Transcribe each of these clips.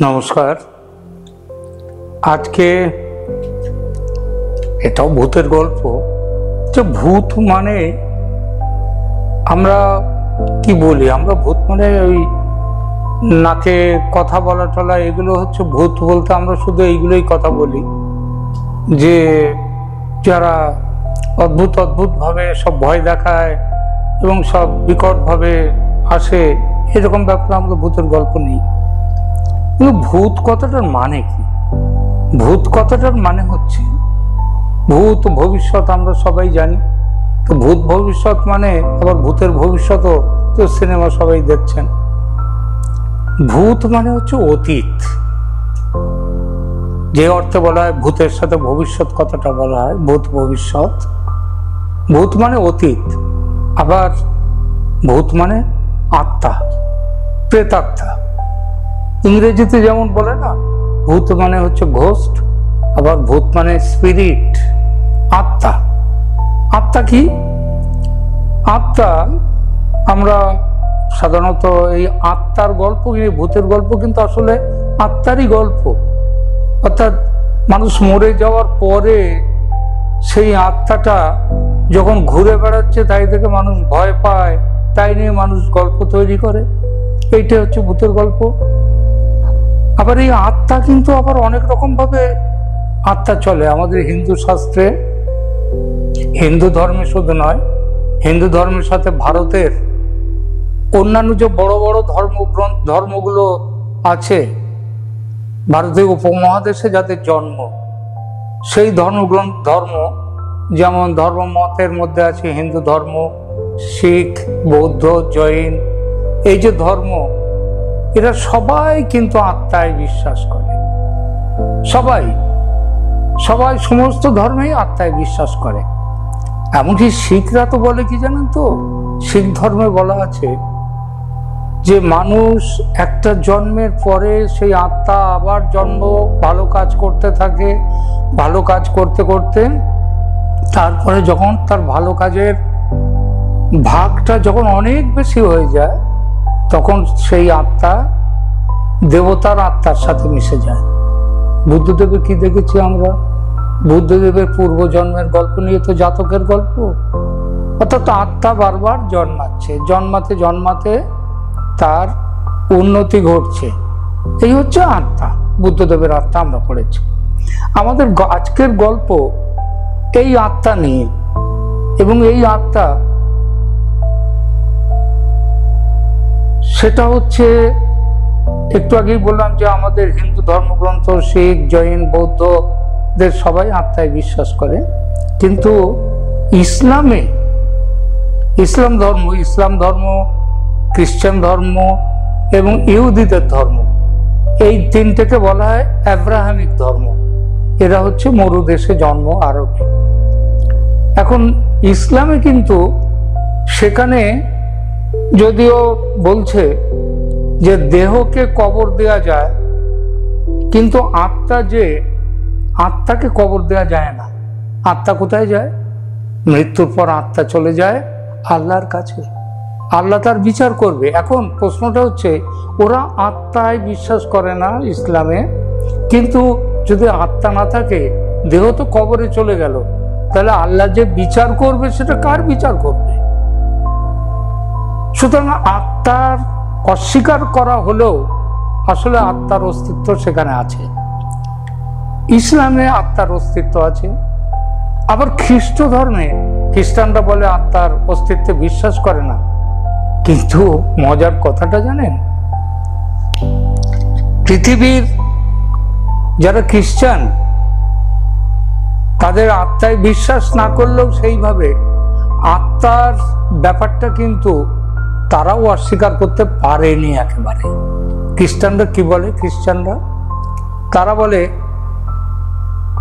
নমস্কার। আজকে এটাও ভূতের গল্প। যে ভূত মানে আমরা কি বলি, আমরা ভূত মানে ওই নাকে কথা বলা টলা, এগুলো হচ্ছে ভূত বলতে আমরা শুধু এইগুলোই কথা বলি, যে যারা অদ্ভুত অদ্ভুত ভাবে সব ভয় দেখায় এবং সব বিকট ভাবে আসে, এরকম ব্যাপারে আমরা ভূতের গল্প নেই। কিন্তু ভূত কথাটার মানে কি? ভূত কথাটার মানে হচ্ছে ভূত ভবিষ্যৎ, আমরা সবাই জানি। তো ভূত ভবিষ্যৎ মানে আবার ভূতের ভবিষ্যৎও তো সিনেমা সবাই দেখছেন। ভূত মানে হচ্ছে অতীত, যে অর্থে বলা হয় ভূতের সাথে ভবিষ্যৎ কথাটা বলা হয়, ভূত ভবিষ্যৎ। ভূত মানে অতীত, আবার ভূত মানে আত্মা, প্রেতাত্মা। ইংরেজিতে যেমন বলে না, ভূত মানে হচ্ছে ঘোস্ট, আবার ভূত মানে স্পিরিট, আত্মা। আত্মা কি? আত্মা, আমরা সাধারণত এই আত্মার গল্প, ভূতের গল্প কিন্তু আসলে আত্মারই গল্প। অর্থাৎ মানুষ মরে যাওয়ার পরে সেই আত্মাটা যখন ঘুরে বেড়াচ্ছে, তাই থেকে মানুষ ভয় পায়, তাই নিয়ে মানুষ গল্প তৈরি করে। এইটা হচ্ছে ভূতের গল্প। আবার এই আত্মা কিন্তু আবার অনেক রকম ভাবে আত্মা চলে আমাদের হিন্দু শাস্ত্রে। হিন্দু ধর্মে শুধু নয়, হিন্দু ধর্মের সাথে ভারতের অন্যান্য যে বড় বড় ধর্মগুলো আছে, ভারতীয় উপমহাদেশে যাদের জন্ম, সেই ধর্ম যেমন ধর্মমতের মধ্যে আছে হিন্দু ধর্ম, শিখ, বৌদ্ধ, জৈন, এই যে ধর্ম, এরা সবাই কিন্তু আত্মায় বিশ্বাস করে। সবাই সমস্ত ধর্মেই আত্মায় বিশ্বাস করে। এমনকি শিখরা তো বলে কি জানেন তো, শিখ ধর্মে বলা আছে যে মানুষ একটা জন্মের পরে সেই আত্মা আবার জন্ম, ভালো কাজ করতে থাকে, ভালো কাজ করতে করতে তারপরে যখন তার ভালো কাজের ভাগটা যখন অনেক বেশি হয়ে যায়, তখন সেই আত্মা দেবতার আত্মার সাথে মিশে যায়। বুদ্ধদেবের কি দেখেছি আমরা? বুদ্ধদেবের পূর্বজন্মের গল্প নিয়ে তো জাতকের গল্প। অর্থাৎ আত্মা বারবার জন্মাচ্ছে, জন্মাতে জন্মাতে তার উন্নতি ঘটছে। এই হচ্ছে আত্মা, বুদ্ধদেবের আত্মা আমরা পড়েছি। আমাদের আজকের গল্প এই আত্মা নিয়ে, এবং এই আত্মা সেটা হচ্ছে, একটু আগেই বললাম যে আমাদের হিন্দু ধর্মগ্রন্থ, শিখ, জৈন, বৌদ্ধদের সবাই আত্মায় বিশ্বাস করে। কিন্তু ইসলাম ধর্ম, খ্রিস্টান ধর্ম এবং ইহুদিদের ধর্ম, এই তিনটাকে বলা হয় আব্রাহামিক ধর্ম। এরা হচ্ছে মরুদেশে জন্ম, আরবে। এখন ইসলামে কিন্তু সেখানে যদিও বলছে যে দেহকে কবর দেয়া যায়, কিন্তু আত্মাকে কবর দেয়া যায় না। আত্মা কোথায় যায়? মৃত্যুর পর আত্মা চলে যায় আল্লাহর কাছে, আল্লাহ তার বিচার করবে। এখন প্রশ্নটা হচ্ছে, ওরা আত্মায় বিশ্বাস করে না ইসলামে, কিন্তু যদি আত্মা না থাকে, দেহ তো কবরে চলে গেল, তাহলে আল্লাহ যে বিচার করবে সেটা কার বিচার করবে? সুতরাং আত্মার অস্বীকার করা হলেও আসলে আত্মার অস্তিত্ব সেখানে আছে। ইসলামে আত্মার অস্তিত্ব আছে। আবার খ্রিস্ট ধর্মে খ্রিস্টানরা বলে আত্মার অস্তিত্বে বিশ্বাস করে না। কিন্তু মজার কথাটা জানেন, পৃথিবীর যারা খ্রিস্টান, তাদের আত্মায় বিশ্বাস না করলেও সেইভাবে আত্মার ব্যাপারটা কিন্তু তারাও অস্বীকার করতে পারেনি একেবারে। খ্রিস্টানরা কি বলে? তারা বলে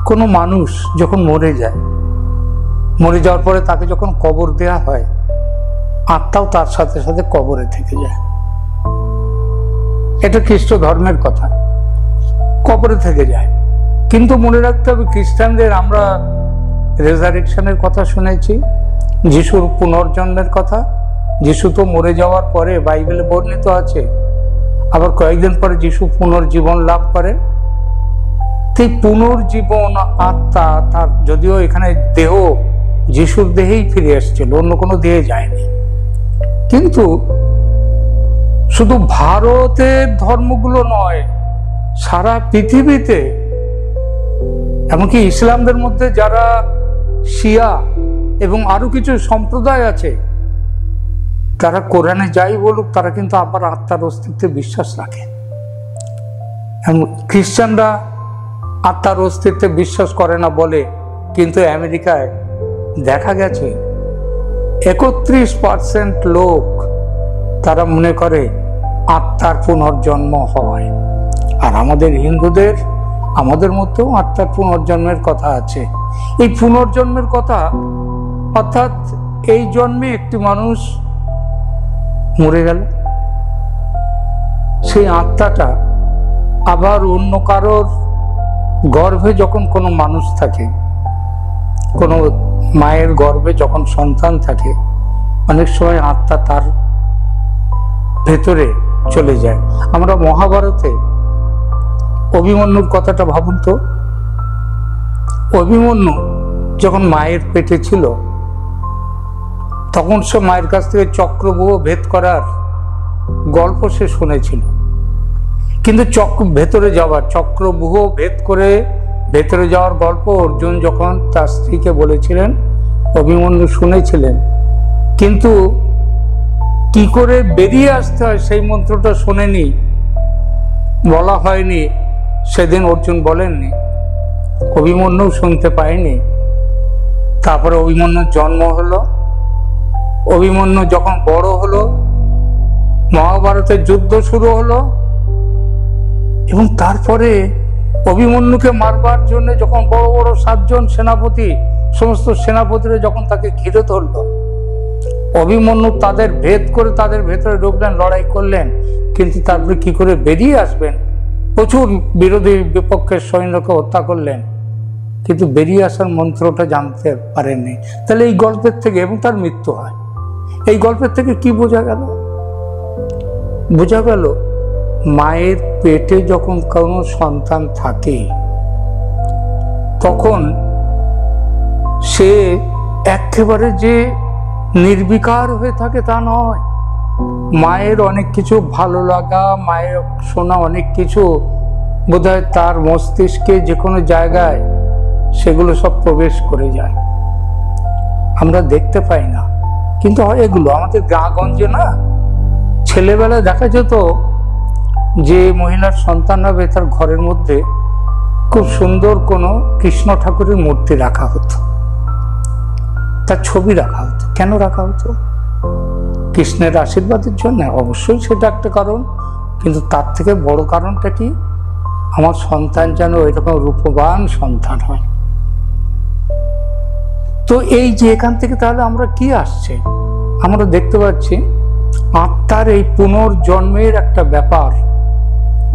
কোনো মানুষ যখন মরে যাওয়ার পরে তাকে যখন কবর দেয়া হয়, আত্মাও তার সাথে সাথে কবরে থেকে যায়। এটা খ্রিস্ট ধর্মের কথা, কবরে থেকে যায়। কিন্তু মনে রাখতে হবে, খ্রিস্টানদের আমরা রেজারেকশনের কথা শুনেছি, যিশুর পুনর্জন্মের কথা। যিশু তো মরে যাওয়ার পরে বাইবেলে বর্ণিত আছে, আবার কয়েকদিন পরে যিশু পুনর্জীবন লাভ করেন। এই পুনর্জীবন আত্মা তার, যদিও এখানে দেহ যিশুর দেহেই ফিরে এসেছিল, অন্য কোনো দেহে যায়নি, কিন্তু শুধু ভারতের ধর্মগুলো নয়, সারা পৃথিবীতে, এমনকি ইসলামদের মধ্যে যারা শিয়া এবং আরো কিছু সম্প্রদায় আছে, তারা কোরআনে যাই বলুক, তারা কিন্তু আবার আত্মার অস্তিত্বে বিশ্বাস রাখে। খ্রিস্টানরা আত্মার অস্তিত্বে বিশ্বাস করে না বলে, কিন্তু আমেরিকায় দেখা গেছে 31% লোক তারা মনে করে আত্মার পুনর্জন্ম হয়। আর আমাদের হিন্দুদের, আমাদের মধ্যেও আত্মার পুনর্জন্মের কথা আছে। এই পুনর্জন্মের কথা, অর্থাৎ এই জন্মে একটি মানুষ মরে গেল, সেই আত্মাটা আবার অন্য কারোর গর্ভে যখন কোনো মানুষ থাকে, কোনো মায়ের গর্ভে যখন সন্তান থাকে, অনেক সময় আত্মা তার ভেতরে চলে যায়। আমরা মহাভারতে অভিমন্যুর কথাটা ভাবুন তো। অভিমন্যু যখন মায়ের পেটে ছিল, তখন সে মায়ের কাছ থেকে চক্রব্যূহ ভেদ করার গল্প সে শুনেছিল, কিন্তু ভেতরে যাওয়ার, চক্রব্যূহ ভেদ করে ভেতরে যাওয়ার গল্প অর্জুন যখন তার স্ত্রীকে বলেছিলেন, অভিমন্যু শুনেছিলেন, কিন্তু কি করে বেরিয়ে আসতে হয় সেই মন্ত্রটা শোনেনি, বলা হয়নি। সেদিন অর্জুন বলেননি, অভিমন্যু শুনতে পায়নি। তারপরে অভিমন্যুর জন্ম হলো। অভিমন্যু যখন বড় হলো, মহাভারতের যুদ্ধ শুরু হলো, এবং তারপরে অভিমন্যুকে মারবার জন্য যখন বড় বড় 7 জন সেনাপতি, সমস্ত সেনাপতিরা যখন তাকে ঘিরে ধরল, অভিমন্যু তাদের ভেদ করে তাদের ভেতরে ঢুকলেন, লড়াই করলেন, কিন্তু তারপরে কি করে বেরিয়ে আসবেন, প্রচুর বিরোধী বিপক্ষের সৈন্যকে হত্যা করলেন, কিন্তু বেরিয়ে আসার মন্ত্রটা জানতে পারেননি। তাহলে এই গল্পের থেকে, এবং তার মৃত্যু হয়, এই গল্পের থেকে কি বোঝা গেল? বোঝা গেল মায়ের পেটে যখন কোনো সন্তান থাকে, তখন সে একেবারে যে নির্বিকার হয়ে থাকে তা নয়। মায়ের অনেক কিছু ভালো লাগা, মায়ের শোনা অনেক কিছু বোধহয় তার মস্তিষ্কে যে কোনো জায়গায় সেগুলো সব প্রবেশ করে যায়, আমরা দেখতে পাই না, কিন্তু হয় এগুলো। আমাদের গ্রামগঞ্জে না, ছেলেবেলায় দেখা যেত যে মহিলার সন্তান হবে, তার ঘরের মধ্যে খুব সুন্দর কোনো কৃষ্ণ ঠাকুরের মূর্তি রাখা হতো, তার ছবি রাখা হতো। কেন রাখা হতো? কৃষ্ণের আশীর্বাদের জন্য, অবশ্যই সেটা একটা কারণ, কিন্তু তার থেকে বড় কারণটা কি? আমার সন্তান যেন এরকম রূপবান সন্তান হয়। তো এই যে এখান থেকে তাহলে আমরা কি আসছে, আমরা দেখতে পাচ্ছি আত্মার এই পুনর্জন্মের একটা ব্যাপার,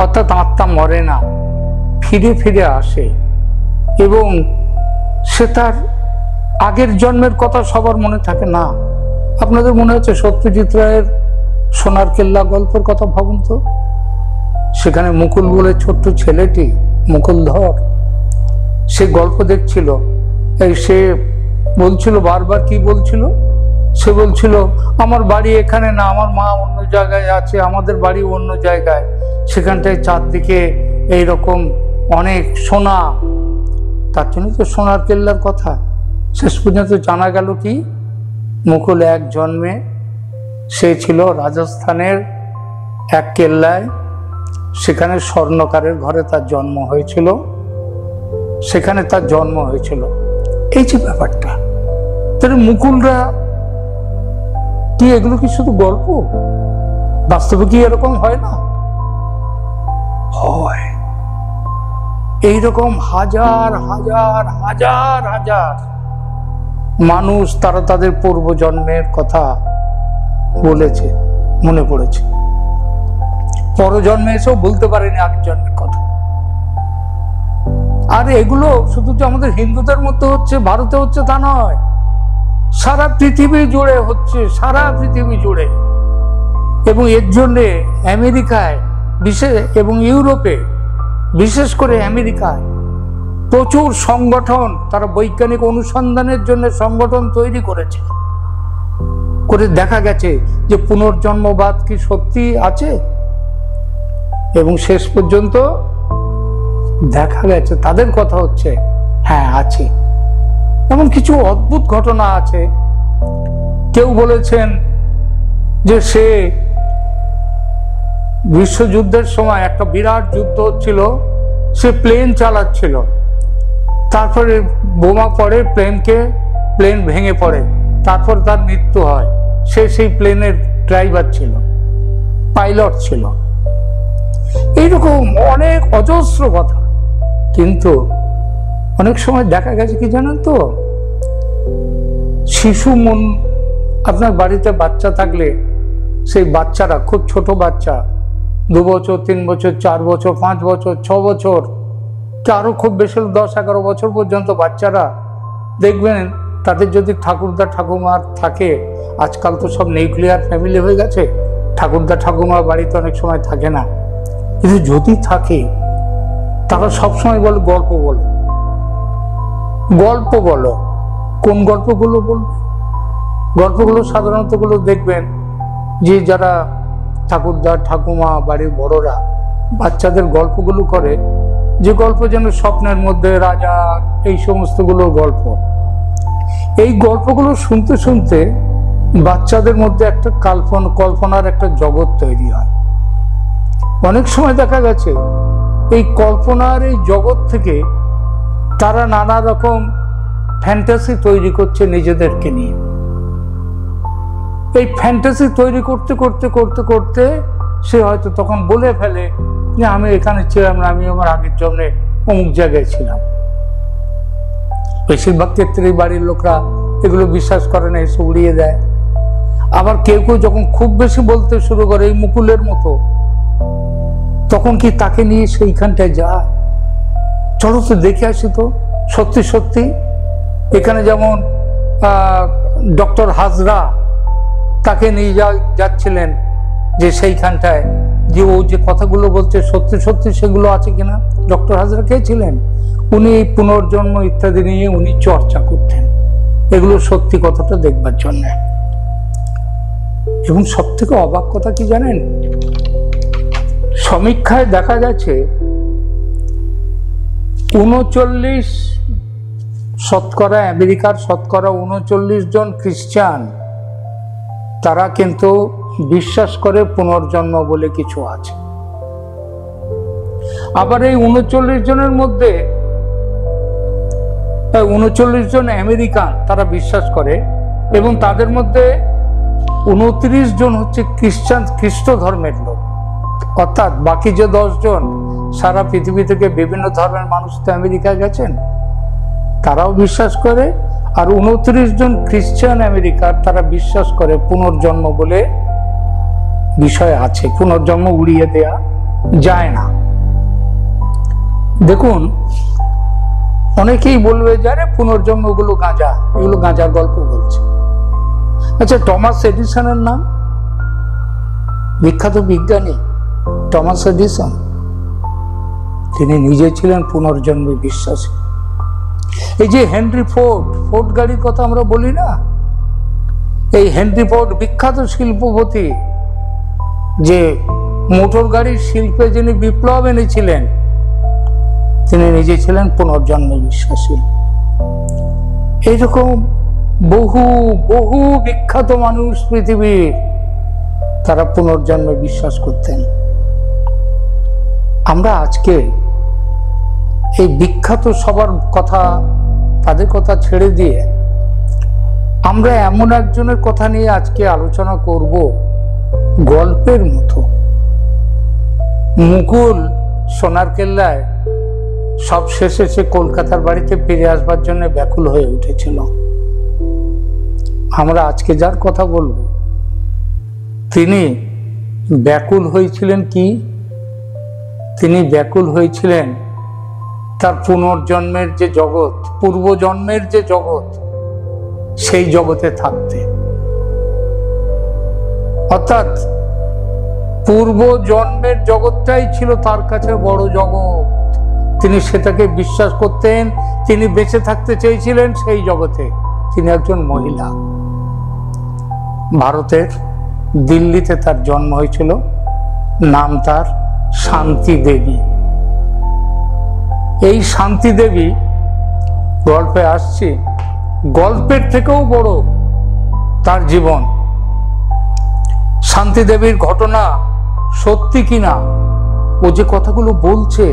অর্থাৎ আত্মা মরে না, ফিরে ফিরে আসে, এবং সে তার আগের জন্মের কথা সবার মনে থাকে না। আপনাদের মনে হচ্ছে সত্যজিৎ রায়ের সোনার কেল্লা গল্পের কথা ভাবুন তো। সেখানে মুকুল বলে ছোট্ট ছেলেটি, মুকুলধর, সে গল্প দেখছিল, সে বলছিল বারবার, কি বলছিল? সে বলছিল আমার বাড়ি এখানে না, আমার মা অন্য জায়গায় আছে, আমাদের বাড়ি অন্য জায়গায়, সেখানটায় চারদিকে এইরকম অনেক সোনা। তার জন্য তো সোনার কেল্লার কথা। শেষ পর্যন্ত জানা গেল কি, মুকুল এক জন্মে সে ছিল রাজস্থানের এক কেল্লায়, সেখানে স্বর্ণকারের ঘরে তার জন্ম হয়েছিল, সেখানে তার জন্ম হয়েছিল। এই যে ব্যাপারটা, তাহলে মুকুলরা কি, এগুলো কি শুধু গল্প? বাস্তবে কি এরকম হয় না? হয়। এইরকম হাজার হাজার হাজার হাজার মানুষ, তারা তাদের পূর্বজন্মের কথা বলেছে, মনে পড়েছে, পরজন্মে এসেও বলতে পারেনি আগের জন্মের কথা। আর এগুলো শুধু যে আমাদের হিন্দুদের মধ্যে হচ্ছে, ভারতে হচ্ছে তা নয়, সারা পৃথিবী জুড়ে হচ্ছে, সারা পৃথিবী জুড়ে। এবং এর জন্যে আমেরিকায় এবং ইউরোপে, বিশেষ করে আমেরিকায় প্রচুর সংগঠন, তারা বৈজ্ঞানিক অনুসন্ধানের জন্য সংগঠন তৈরি করেছে, করে দেখা গেছে যে পুনর্জন্মবাদ কি সত্যি আছে, এবং শেষ পর্যন্ত দেখা গেছে তাদের কথা হচ্ছে হ্যাঁ আছে। এমন কিছু অদ্ভুত ঘটনা আছে। কেউ বলেছেন যে সে বিশ্বযুদ্ধের সময়, একটা বিরাট যুদ্ধ হচ্ছিল, সে প্লেন চালাচ্ছিল, তারপরে বোমা পড়ে, প্লেন ভেঙে পড়ে, তারপর তার মৃত্যু হয়। সে সেই প্লেনের ড্রাইভার ছিল, পাইলট ছিল। এইরকম অনেক অজস্র কথা। কিন্তু অনেক সময় দেখা গেছে কি জানেন তো, শিশু মন, আপনার বাড়িতে বাচ্চা থাকলে সেই বাচ্চারা, খুব ছোট বাচ্চা, 2 বছর 3 বছর 4 বছর 5 বছর 6 বছর, আরো খুব বেশি 10-11 বছর পর্যন্ত বাচ্চারা দেখবেন, তাদের যদি ঠাকুরদা ঠাকুমার থাকে, আজকাল তো সব নিউক্লিয়ার ফ্যামিলি হয়ে গেছে, ঠাকুরদা ঠাকুমা বাড়িতে অনেক সময় থাকে না, কিন্তু যদি থাকে তারা সবসময় বলে গল্প বলো, গল্প বলো। কোন গল্পগুলো বলবে? গল্পগুলো সাধারণত গুলো দেখবেন যে যারা ঠাকুরদা ঠাকুমা বাড়ির বড়রা বাচ্চাদের গল্পগুলো করে, যে গল্প যেন স্বপ্নের মধ্যে রাজা, এই সমস্তগুলো গল্প। এই গল্পগুলো শুনতে শুনতে বাচ্চাদের মধ্যে একটা কল্পনার একটা জগৎ তৈরি হয়। অনেক সময় দেখা গেছে এই কল্পনার এই জগৎ থেকে তারা নানা রকম ফ্যান্টাসি তৈরি করছে নিজেদেরকে নিয়ে। এই ফ্যান্টাসি তৈরি করতে করতে করতে করতে সে হয়তো তখন বলে ফেলে যে আমি এখানে ছিলাম না, আমি আমার আগের জন্মে অমুক জায়গায় ছিলাম। বেশিরভাগ ক্ষেত্রে বাড়ির লোকরা এগুলো বিশ্বাস করে না, এসে উড়িয়ে দেয়। আবার কেউ কেউ যখন খুব বেশি বলতে শুরু করে, এই মুকুলের মতো, তখন কি তাকে নিয়ে সেইখানটায় যায়, চলো তো দেখে আসি তো সত্যি সত্যি। এখানে যেমন ডক্টর হাজরা, তাকে নিয়ে যাচ্ছিলেন যে সেইখানটায়, যে ও যে কথাগুলো বলছে সত্যি সত্যি সেগুলো আছে কিনা। ডক্টর হাজরা কে ছিলেন? উনি পুনর্জন্ম ইত্যাদি নিয়ে উনি চর্চা করতেন, এগুলো সত্যি কথাটা দেখবার জন্য। এবং সব থেকে অবাক কথা কি জানেন, সমীক্ষায় দেখা গেছে 39% আমেরিকার 39 জন খ্রিস্টান, তারা কিন্তু বিশ্বাস করে পুনর্জন্ম বলে কিছু আছে। আবার এই 39 জনের মধ্যে 39 জন আমেরিকান তারা বিশ্বাস করে, এবং তাদের মধ্যে 29 জন হচ্ছে খ্রিস্ট ধর্মের লোক। অর্থাৎ বাকি যে 10 জন, সারা পৃথিবী থেকে বিভিন্ন ধর্মের মানুষ তো আমেরিকা গেছেন, তারাও বিশ্বাস করে। আর 29 জন খ্রিস্টান আমেরিকার, তারা বিশ্বাস করে পুনর্জন্ম বলে বিষয় আছে, পুনর্জন্ম উড়িয়ে দেয়া যায় না। দেখুন, অনেকেই বলবে যারে পুনর্জন্ম গুলো গাঁজা, এগুলো গাঁজার গল্প বলছে। আচ্ছা, টমাস এডিসনের নাম, বিখ্যাত বিজ্ঞানী টমাস এডিসন, তিনি নিজে ছিলেন পুনর্জন্মে বিশ্বাসী। এই যে হেনরি ফোর্ড গাড়ির কথা আমরা বলি না, এই হেনরি ফোর্ড বিখ্যাত শিল্পপতি, যে মোটর গাড়ির শিল্পে যিনি বিপ্লব এনেছিলেন, তিনি নিজে ছিলেন পুনর্জন্মে বিশ্বাসী। এইরকম বহু বহু বিখ্যাত মানুষ পৃথিবীর, তারা পুনর্জন্মে বিশ্বাস করতেন। আমরা আজকে এই বিখ্যাত সবার কথা, তাদের কথা ছেড়ে দিয়ে আমরা এমন একজনের কথা নিয়ে আজকে আলোচনা করব, গল্পের মতো। মুকুল সোনার কেল্লায় সব শেষে সে কলকাতার বাড়িতে ফিরে আসবার জন্য ব্যাকুল হয়ে উঠেছিল। আমরা আজকে যার কথা বলবো, তিনি ব্যাকুল হয়েছিলেন কি? তিনি ব্যাকুল হয়েছিলেন তার পুনর্জন্মের যে জগৎ, পূর্বজন্মের যে জগৎ, সেই জগতে থাকতে। অর্থাৎ পূর্ব জন্মের জগৎটাই ছিল তার কাছে বড় জগৎ। তিনি সেটাকে বিশ্বাস করতেন। তিনি বেঁচে থাকতে চেয়েছিলেন সেই জগতে। তিনি একজন মহিলা। ভারতের দিল্লিতে তার জন্ম হয়েছিল। নাম তার শান্তি দেবী। এই শান্তি দেবী গল্পে আসছে, গল্পের থেকেও বড় তার জীবন। শান্তি দেবীর ঘটনা সত্যি কিনা, ও যে কথাগুলো বলছে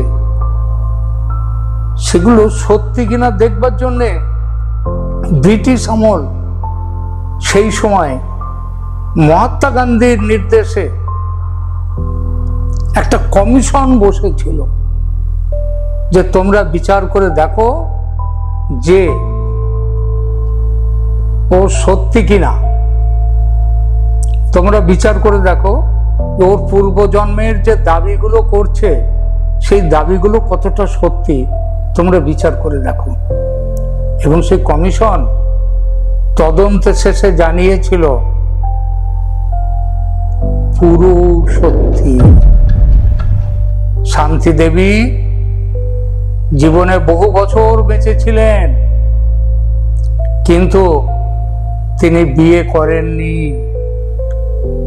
সেগুলো সত্যি কিনা দেখবার জন্যে ব্রিটিশ আমল, সেই সময় মহাত্মা গান্ধীর নির্দেশে একটা কমিশন বসেছিল যে তোমরা বিচার করে দেখো যে ও সত্যি কিনা। তোমরা বিচার করে দেখো ওর পূর্বজন্মের যে দাবিগুলো করছে সেই দাবিগুলো কতটা সত্যি, তোমরা বিচার করে দেখো। এবং সেই কমিশন তদন্তের শেষে জানিয়েছিল পুরো সত্যি। শান্তি দেবী জীবনে বহু বছর বেঁচে ছিলেন, কিন্তু তিনি বিয়ে করেননি।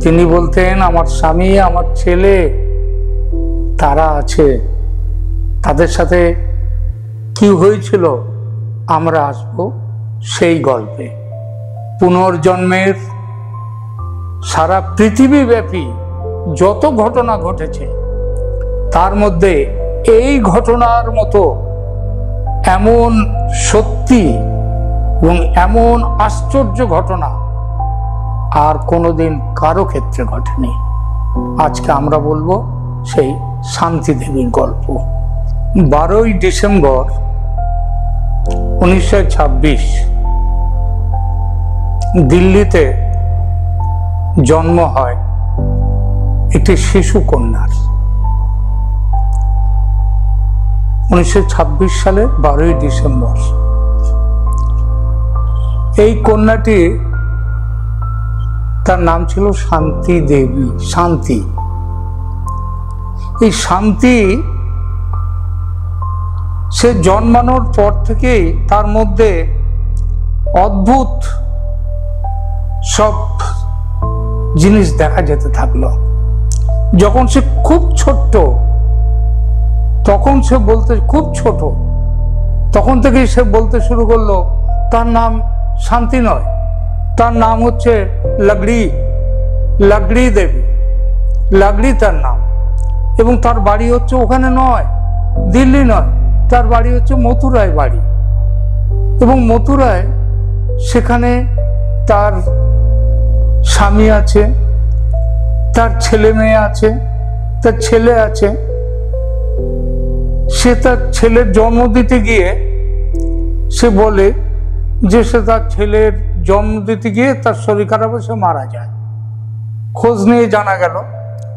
তিনি বলতেন আমার স্বামী, আমার ছেলে তারা আছে, তাদের সাথে কি হয়েছিল আমরা আসব সেই গল্পে। পুনর্জন্মের সারা পৃথিবীব্যাপী যত ঘটনা ঘটেছে তার মধ্যে এই ঘটনার মতো এমন সত্যি এবং এমন আশ্চর্য ঘটনা আর কোনোদিন কারো ক্ষেত্রে ঘটেনি। আজকে আমরা বলবো সেই শান্তি দেবীর গল্প। 12ই ডিসেম্বর 1926 দিল্লিতে জন্ম হয় একটি শিশু কন্যার। 1926 সালে 12ই ডিসেম্বর এই কন্যাটি, তার নাম ছিল শান্তি দেবী। শান্তি, এই শান্তি সে জন্মানোর পর থেকেই তার মধ্যে অদ্ভুত সব জিনিস দেখা যেতে থাকলো। যখন সে খুব ছোট্ট, তখন সে বলতে, খুব ছোট তখন থেকেই সে বলতে শুরু করলো তার নাম শান্তি নয়, তার নাম হচ্ছে লাগড়ি, লাগড়ি দেবী, লাগড়ি তার নাম। এবং তার বাড়ি হচ্ছে ওখানে নয়, দিল্লি নয়, তার বাড়ি হচ্ছে মথুরায় বাড়ি। এবং মথুরায় সেখানে তার স্বামী আছে, তার ছেলে মেয়ে আছে, তার ছেলে আছে। সে তার ছেলের জন্ম দিতে গিয়ে সে বলে যে সে তার ছেলের জন্ম দিতে গিয়ে তার শরীর খারাপ হয়ে সে মারা যায়। খোঁজ নিয়ে জানা গেল,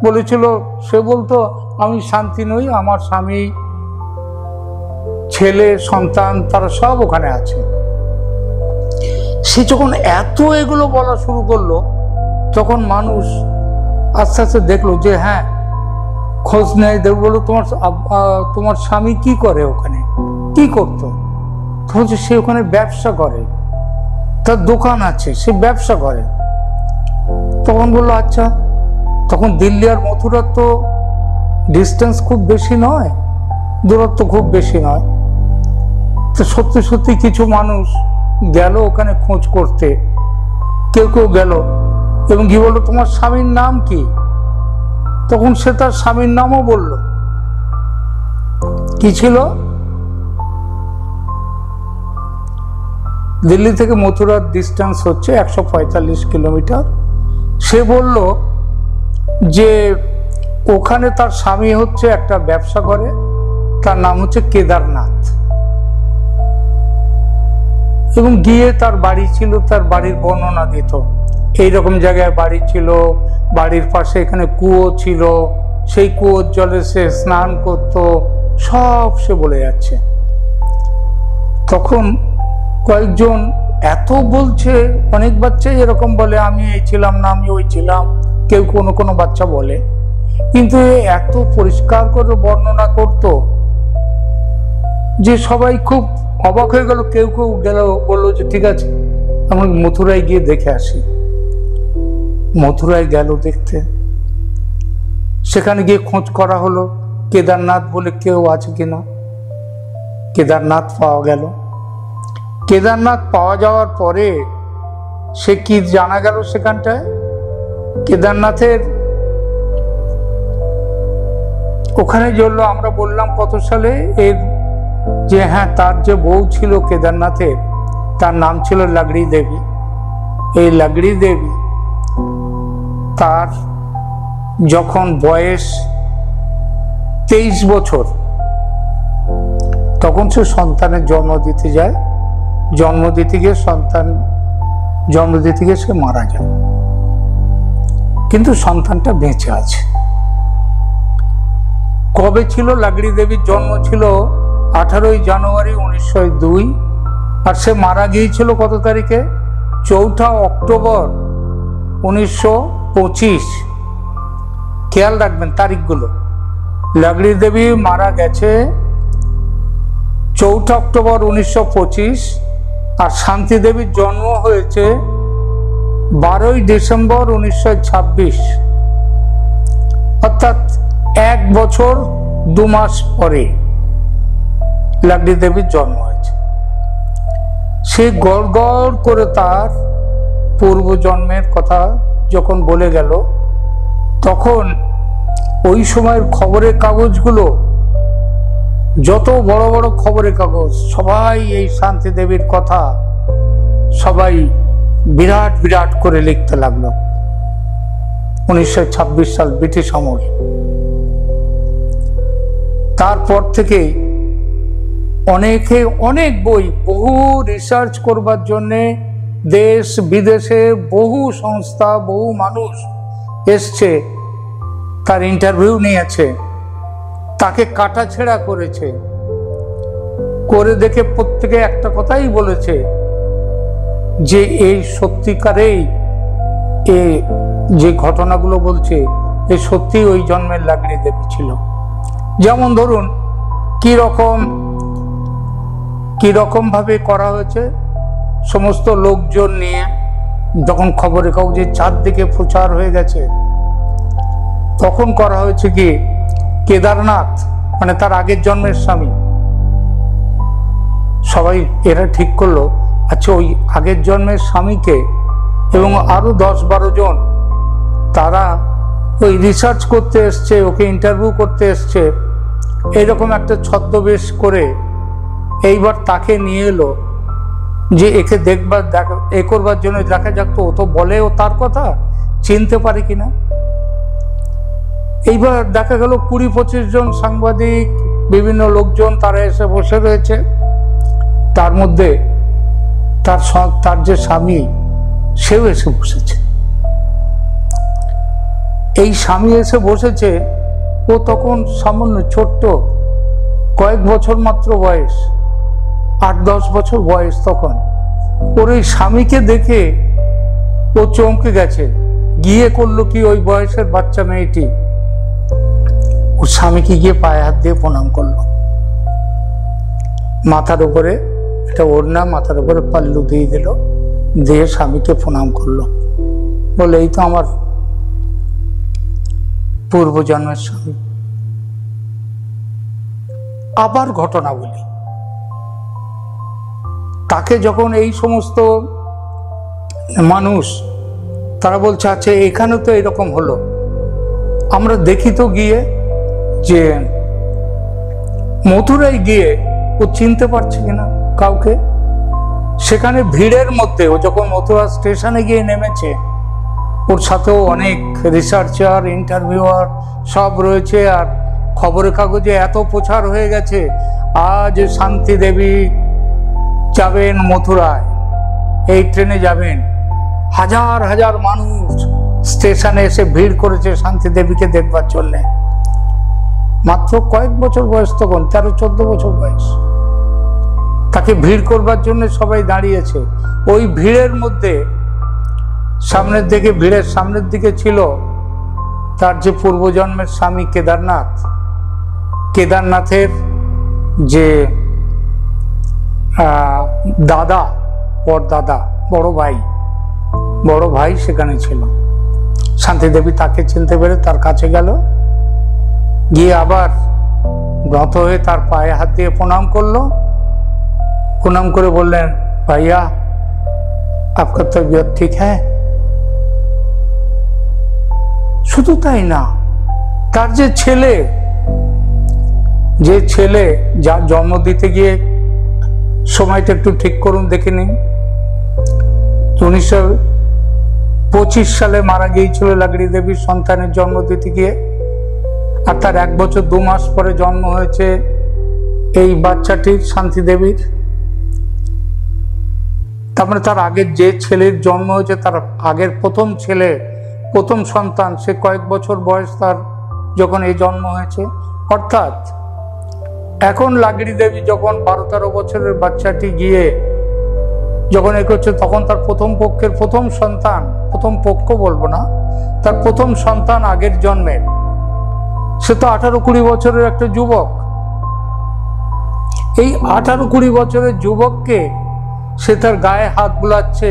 বলেছিল, সে বলতো আমি শান্তি নই, আমার স্বামী, ছেলে, সন্তান তারা সব ওখানে আছে। সে যখন এত এগুলো বলা শুরু করলো তখন মানুষ আস্তে আস্তে দেখলো যে হ্যাঁ, খোঁজ নেয়। দেব বললো তোমার স্বামী কি করে ওখানে, কি করতো? তখন সে ওখানে ব্যবসা করে, তার দোকান আছে, সে ব্যবসা করে। তখন বললো আচ্ছা। তখন দিল্লি আর মথুরার তো ডিস্টেন্স খুব বেশি নয়, দূরত্ব খুব বেশি নয়। তো সত্যি সত্যি কিছু মানুষ গেল ওখানে খোঁজ করতে, কেউ কেউ গেল এবং কি বললো তোমার স্বামীর নাম কি? তখন সে তার স্বামীর নামও বলল। কি ছিল? দিল্লি থেকে মথুরার ডিস্টেন্স হচ্ছে 145 কিলোমিটার। সে বলল যে ওখানে তার স্বামী হচ্ছে একটা ব্যবসা করে, তার নাম হচ্ছে কেদারনাথ। এবং গিয়ে তার বাড়ি ছিল, তার বাড়ির বর্ণনা দিত, এইরকম জায়গায় বাড়ি ছিল, বাড়ির পাশে এখানে কুয়ো ছিল, সেই কুয়োর জলে সে স্নান করত, সব সে বলে যাচ্ছে। তখন কয়েকজন এত বলছে, অনেক বাচ্চাই এরকম বলে আমি এই ছিলাম না, আমি ওই ছিলাম, কেউ কোনো কোনো বাচ্চা বলে। কিন্তু এত পরিষ্কার করে বর্ণনা করত যে সবাই খুব অবাক হয়ে গেল। কেউ কেউ গেল, বললো যে ঠিক আছে আমরা মথুরায় গিয়ে দেখে আসি। মথুরায় গেল দেখতে, সেখানে গিয়ে খোঁজ করা হলো কেদারনাথ বলে কেউ আছে কিনা। কেদারনাথ পাওয়া গেল। কেদারনাথ পাওয়া যাওয়ার পরে সে কি জানা গেল সেখানটায়, কেদারনাথের ওখানে জ্বললো। আমরা বললাম কত সালে এর, যে হ্যাঁ তার যে বউ ছিল কেদারনাথের, তার নাম ছিল লাগড়ি দেবী। এই লাগড়ি দেবী তার যখন বয়স 23 বছর, তখন সে সন্তানের জন্ম দিতে যায়। জন্ম দিতে গিয়ে সে মারা যায়, কিন্তু সন্তানটা বেঁচে আছে। কবে ছিল লাগড়ি দেবীর জন্ম? ছিল 18 জানুয়ারি 1902, আর সে মারা গিয়েছিল কত তারিখে? 4 অক্টোবর 1925। খেয়াল রাখবেন তারিখগুলো। লাগড়ি দেবী মারা গেছে 4 অক্টোবর 1925, আর শান্তি দেবীর জন্ম হয়েছে 12 ডিসেম্বর 1926, অর্থাৎ 1 বছর 2 মাস পরে লাগড়ি দেবীর জন্ম হয়েছে। সে গড় গড় করে তার পূর্বজন্মের কথা যখন বলে গেল, তখন ওই সময়ের খবরের কাগজগুলো, যত বড় বড় খবরের কাগজ, সবাই এই শান্তি দেবীর কথা সবাই বিরাট বিরাট করে লিখতে লাগলো। 1926 সাল, ব্রিটিশ আমল। তারপর থেকে অনেকে অনেক বই, বহু রিসার্চ করবার জন্যে দেশ বিদেশে বহু সংস্থা, বহু মানুষ এসছে, তার ইন্টারভিউ নিয়েছে, তাকে কাটাছেঁড়া করেছে, করে দেখে প্রত্যেকে একটা কথাই বলেছে যে এই সত্যিকারেই যে ঘটনাগুলো বলছে এ সত্যি ওই জন্মের লাগড়ি দেবী ছিল। যেমন ধরুন কিরকম ভাবে করা হয়েছে, সমস্ত লোকজন নিয়ে যখন খবরের কাগজে চারদিকে প্রচার হয়ে গেছে, তখন করা হয়েছে কি, কেদারনাথ মানে তার আগের জন্মের স্বামী, সবাই এরা ঠিক করলো আচ্ছা ওই আগের জন্মের স্বামীকে এবং আরো 10-12 জন তারা ওই রিসার্চ করতে এসছে, ওকে ইন্টারভিউ করতে এসছে, এইরকম একটা ছদ্মবেশ করে এইবার তাকে নিয়ে এলো যে একে এ করবার জন্য দেখা যাক তো ও তো বলে ও তার কথা চিনতে পারে কিনা। এইবার দেখা গেল 20-25 জন সাংবাদিক, বিভিন্ন লোকজন তারা এসে বসে রয়েছে। তার মধ্যে তার যে স্বামী সেও এসে বসেছে। এই স্বামী এসে বসেছে, ও তখন সামান্য ছোট্ট, কয়েক বছর মাত্র বয়স, 8-10 বছর বয়স তখন। ওর এই স্বামীকে দেখে ও চমকে গেছে, গিয়ে করলো কি, ওই বয়সের বাচ্চা মেয়েটি ওর স্বামীকে গিয়ে পায়ে হাত দিয়ে প্রণাম করলো, মাথার উপরে একটা ওড়না, মাথার উপরে পাল্লু দিয়ে দিল, দিয়ে স্বামীকে প্রণাম করলো, বলে এই তো আমার পূর্বজন্মের স্বামী। আবার ঘটনা বলি, তাকে যখন এই সমস্ত মানুষ তারা বলছে আচ্ছা এখানে তো এরকম হলো, আমরা দেখি তো গিয়ে যে মথুরায় গিয়ে ও চিনতে পারছে কিনা কাউকে। সেখানে ভিড়ের মধ্যে ও যখন মথুরা স্টেশনে গিয়ে নেমেছে, ওর সাথেও অনেক রিসার্চার, ইন্টারভিউয়ার সব রয়েছে, আর খবরের কাগজে এত প্রচার হয়ে গেছে আজ শান্তি দেবী যাবেন মথুরায়, এই ট্রেনে যাবেন। হাজার হাজার মানুষ স্টেশনে এসে ভিড় করেছে শান্তি দেবীকে দেখবার জন্যে। মাত্র কয়েক বছর বয়স, তখন 13-14 বছর বয়স। তাকে ভিড় করবার জন্য সবাই দাঁড়িয়েছে। ওই ভিড়ের মধ্যে ভিড়ের সামনের দিকে ছিল তার যে পূর্বজন্মের স্বামী কেদারনাথ, কেদারনাথের যে দাদা, পরদাদা, বড় ভাই সেখানে ছিল। শান্তিদেবী তাকে চিনতে পেরে তার কাছে গেল, গিয়ে আবার নত হয়ে তার পায়ে হাত দিয়ে প্রণাম করলো। প্রণাম করে বললেন, ভাইয়া আপনার তবিয়ত ঠিক হ্যাঁ? শুধু তাই না, তার যে ছেলে যার জন্ম দিতে গিয়ে, সময়টা একটু ঠিক করুন দেখে নিন, 1925 সালে মারা গিয়েছিল লাকড়ি দেবীর সন্তানের জন্ম দিতে গিয়ে, আর তার 1 বছর 2 মাস পরে জন্ম হয়েছে এই বাচ্চাটির, শান্তি দেবীর। তার মানে তার আগের যে ছেলের জন্ম হয়েছে, তার আগের প্রথম ছেলে, প্রথম সন্তান, সে কয়েক বছর বয়স তার যখন এই জন্ম হয়েছে। অর্থাৎ এখন লাকড়ি দেবী যখন 12-13 বছরের বাচ্চাটি গিয়ে যখন এ করছে, তখন তার প্রথম পক্ষের প্রথম সন্তান, প্রথম পক্ষ বলবো না, তার প্রথম সন্তান আগের জন্মের, সে তো 18-20 বছরের একটা যুবক। এই 18-20 বছরের যুবককে সে তার গায়ে হাত বুলাচ্ছে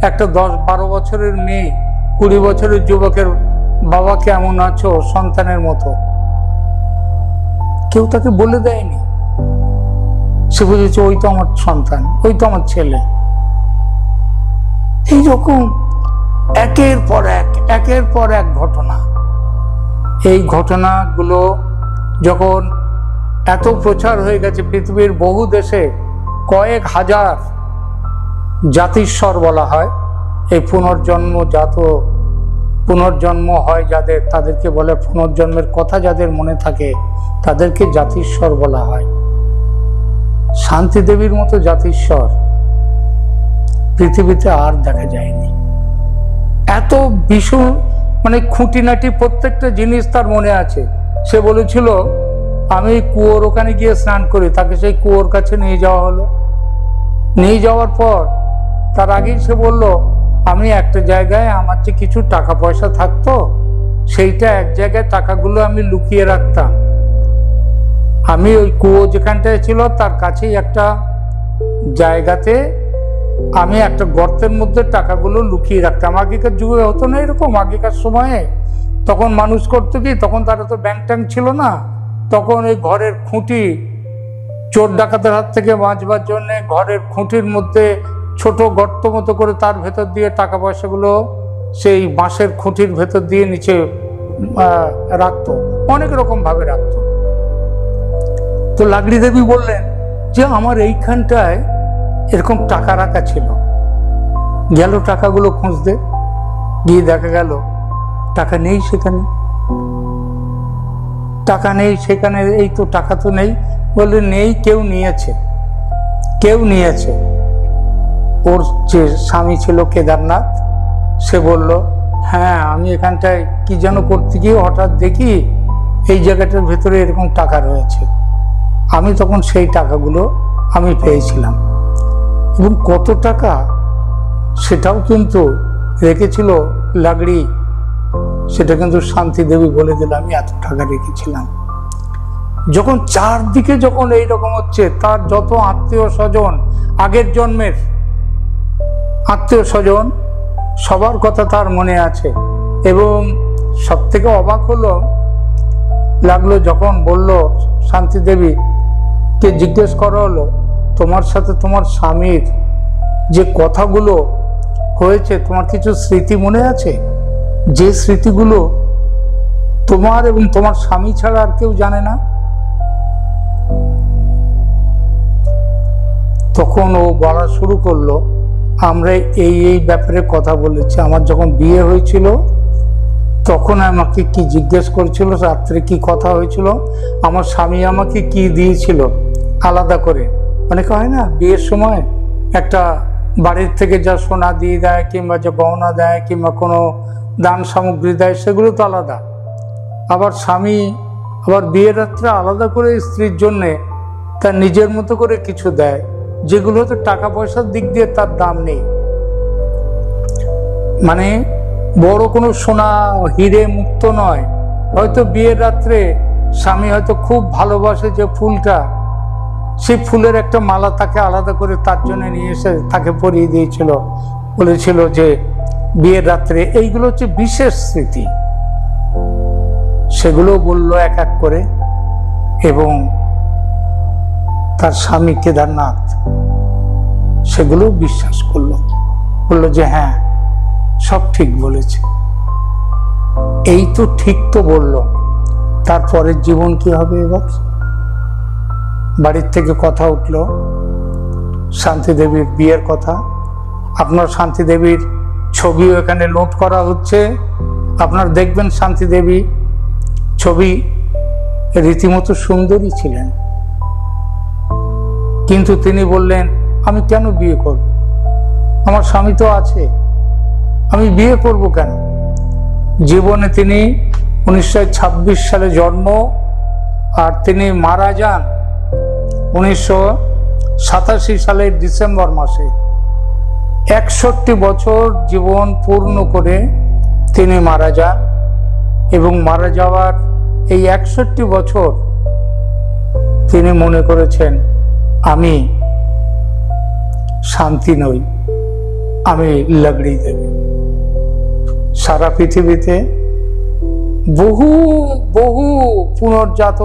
একটা 10-12 বছরের মেয়ে, 20 বছরের যুবকের বাবা কেমন আছো সন্তানের মতো। কেউ তাকে বলে দেয়নি, সে বুঝেছে ওই তো আমার সন্তান, ওই তো আমার ছেলে। এইরকম একের পর এক ঘটনা। এই ঘটনাগুলো যখন এত প্রচার হয়ে গেছে পৃথিবীর বহু দেশে, কয়েক হাজার জাতিস্বর বলা হয়, এই পুনর্জন্ম হয় যাদের, তাদেরকে বলে পুনর্জন্মের কথা যাদের মনে থাকে তাদেরকে জাতিস্বর বলা হয়। শান্তি দেবীর মতো জাতিস্বর পৃথিবীতে আর দেখা যায়নি। এত ভীষণ মানে খুঁটিনাটি প্রত্যেকটা জিনিস তার মনে আছে। সে বলেছিল আমি কুয়োর ওখানে গিয়ে স্নান করি, তাকে সেই কুয়োর কাছে নিয়ে যাওয়া হলো। নিয়ে যাওয়ার পর তার আগেই সে বলল, আমি একটা জায়গায় আমার যে কিছু টাকা পয়সা থাকতো, সেইটা এক জায়গায় টাকাগুলো আমি লুকিয়ে রাখতাম। আমি ওই কুয়ো যেখানটায় ছিল তার কাছেই একটা জায়গাতে আমি একটা গর্তের মধ্যে টাকাগুলো লুকিয়ে রাখতাম। আগেকার যুগে হতো না এরকম, আগেকার সময়ে তখন মানুষ করতো কি, তখন তারা তো ব্যাংক ট্যাঙ্ক ছিল না, তখন ওই ঘরের খুঁটি, চোর ডাকাতের হাত থেকে বাঁচবার জন্য ঘরের খুঁটির মধ্যে ছোট গর্ত মতো করে তার ভেতর দিয়ে টাকা পয়সাগুলো সেই বাঁশের খুঁটির ভেতর দিয়ে নিচে রাখতো, অনেক রকম ভাবে রাখতো। তো লাকড়ি দেবী বললেন যে আমার এইখানটায় এরকম টাকা রাখা ছিল। গেল টাকাগুলো খুঁজতে, গিয়ে দেখা গেল টাকা নেই সেখানে, টাকা নেই সেখানে। এই তো টাকা তো নেই। বললে নেই, কেউ নিয়েছে। ওর যে স্বামী ছিল কেদারনাথ, সে বলল হ্যাঁ আমি এখানটায় কি যেন করতে গিয়ে হঠাৎ দেখি এই জায়গাটার ভেতরে এরকম টাকা রয়েছে। আমি তখন সেই টাকাগুলো আমি পেয়েছিলাম, এবং কত টাকা সেটাও কিন্তু রেখেছিল লাকড়ি, সেটা কিন্তু শান্তি দেবী বলে দিল আমি এত টাকা রেখেছিলাম। যখন চারদিকে যখন এইরকম হচ্ছে, তার যত আত্মীয় স্বজন, আগের জন্মের আত্মীয় স্বজন, সবার কথা তার মনে আছে। এবং সব থেকে অবাক লাগলো যখন বলল, শান্তি দেবী কে জিজ্ঞেস করা হলো তোমার সাথে তোমার স্বামীর যে কথাগুলো হয়েছে, তোমার কিছু স্মৃতি মনে আছে, যে স্মৃতিগুলো তোমার এবং তোমার স্বামী ছাড়া আর কেউ জানে না? তখন ও বলা শুরু করলো, আমরা এই ব্যাপারে কথা বলেছি। আমার যখন বিয়ে হয়েছিল তখন আমাকে কি জিজ্ঞেস করেছিল, রাত্রে কি কথা হয়েছিল, আমার স্বামী আমাকে কি দিয়েছিল আলাদা করে। অনেকে হয় না বিয়ের সময় একটা বাড়ির থেকে যা সোনা দিয়ে দেয়, কিংবা যে গহনা দেয়, কিংবা কোনো দান সামগ্রী দেয়, সেগুলো তো আলাদা। আবার স্বামী আবার বিয়ের রাত্রে আলাদা করে স্ত্রীর জন্যে তার নিজের মতো করে কিছু দেয়, যেগুলো তো টাকা পয়সার দিক দিয়ে তার দাম নেই। মানে বড় কোনো সোনা হিরে মুক্ত নয়। হয়তো বিয়ের রাত্রে স্বামী হয়তো খুব ভালোবাসে যে ফুলটা, সেই ফুলের একটা মালা তাকে আলাদা করে তার জন্য নিয়ে এসে তাকে পরিয়ে দিয়েছিল, বলেছিল যে বিয়ের রাত্রে। এইগুলো হচ্ছে বিশেষ স্মৃতি। সেগুলো বলল এক এক করে, এবং তার স্বামী কেদারনাথ সেগুলো বিশ্বাস করলো, বলল যে হ্যাঁ সব ঠিক বলেছে। এই তো ঠিক তো বলল, তারপরের জীবন কি হবে? এবার বাড়ির থেকে কথা উঠল শান্তি দেবীর বিয়ের কথা। আপনার শান্তি দেবীর ছবিও এখানে লোড করা হচ্ছে। আপনার দেখবেন শান্তি দেবী ছবি রীতিমতো সুন্দরী ছিলেন, কিন্তু তিনি বললেন আমি কেন বিয়ে করব, আমার স্বামী তো আছে, আমি বিয়ে করব কেন? জীবনে তিনি 1926 সালে জন্ম, আর তিনি মারা যান 1987 সালের ডিসেম্বর মাসে। 61 বছর জীবন পূর্ণ করে তিনি মারা যান, এবং মারা যাওয়ার এই 61 বছর তিনি মনে করেছেন আমি শান্তি নই, আমি লাগড়ি দেবী। সারা পৃথিবীতে বহু বহু পুনর্জাত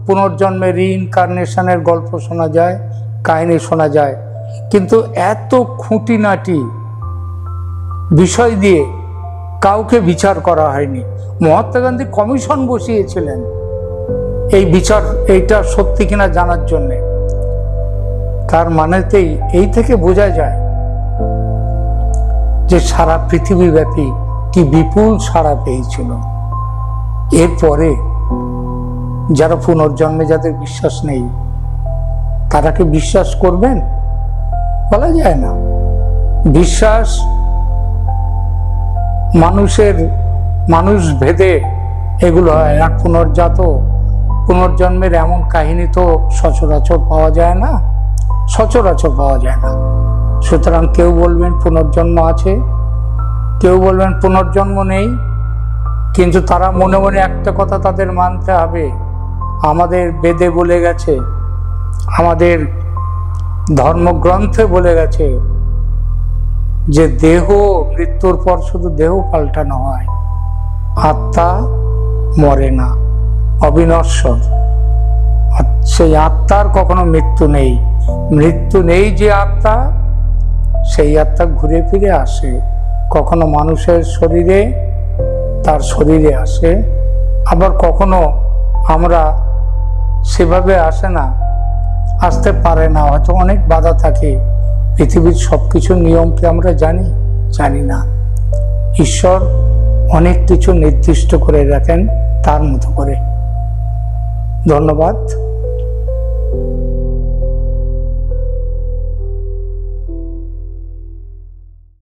পুনর্জন্মের রিইনকার্নেশনের গল্প শোনা যায়, কাহিনী শোনা যায়, কিন্তু এত খুঁটিনাটি বিষয় দিয়ে কাউকে বিচার করা হয়নি। মহাত্মা গান্ধী কমিশন বসিয়েছিলেন এই বিচার, এইটা সত্যি কিনা জানার জন্যে। তার মানেতেই এই থেকে বোঝা যায় যে সারা পৃথিবীব্যাপী কি বিপুল সাড়া পেয়েছিল। এরপরে যারা পুনর্জন্মে, যাদের বিশ্বাস নেই, তারা কি বিশ্বাস করবেন? বলা যায় না। বিশ্বাস মানুষ ভেদে এগুলো হয়। আর পুনর্জন্মের এমন কাহিনী তো সচরাচর পাওয়া যায় না, সুতরাং কেউ বলবেন পুনর্জন্ম আছে, কেউ বলবেন পুনর্জন্ম নেই, কিন্তু তারা মনে মনে একটা কথা তাদের মানতে হবে, আমাদের বেদে বলে গেছে, আমাদের ধর্মগ্রন্থে বলে গেছে যে দেহ মৃত্যুর পর শুধু দেহ পাল্টানো হয়, আত্মা মরে না, অবিনশ্বর। সেই আত্মার কখনো মৃত্যু নেই। মৃত্যু নেই যে আত্মা, সেই আত্মা ঘুরে ফিরে আসে, কখনো মানুষের শরীরে, তার শরীরে আসে, আবার কখনো আমরা সেভাবে আসে না, আসতে পারে না, হয়তো অনেক বাধা থাকে। পৃথিবীর সবকিছু নিয়মকে আমরা জানি না। ঈশ্বর অনেক কিছু নির্দিষ্ট করে রাখেন তার মতো করে। ধন্যবাদ।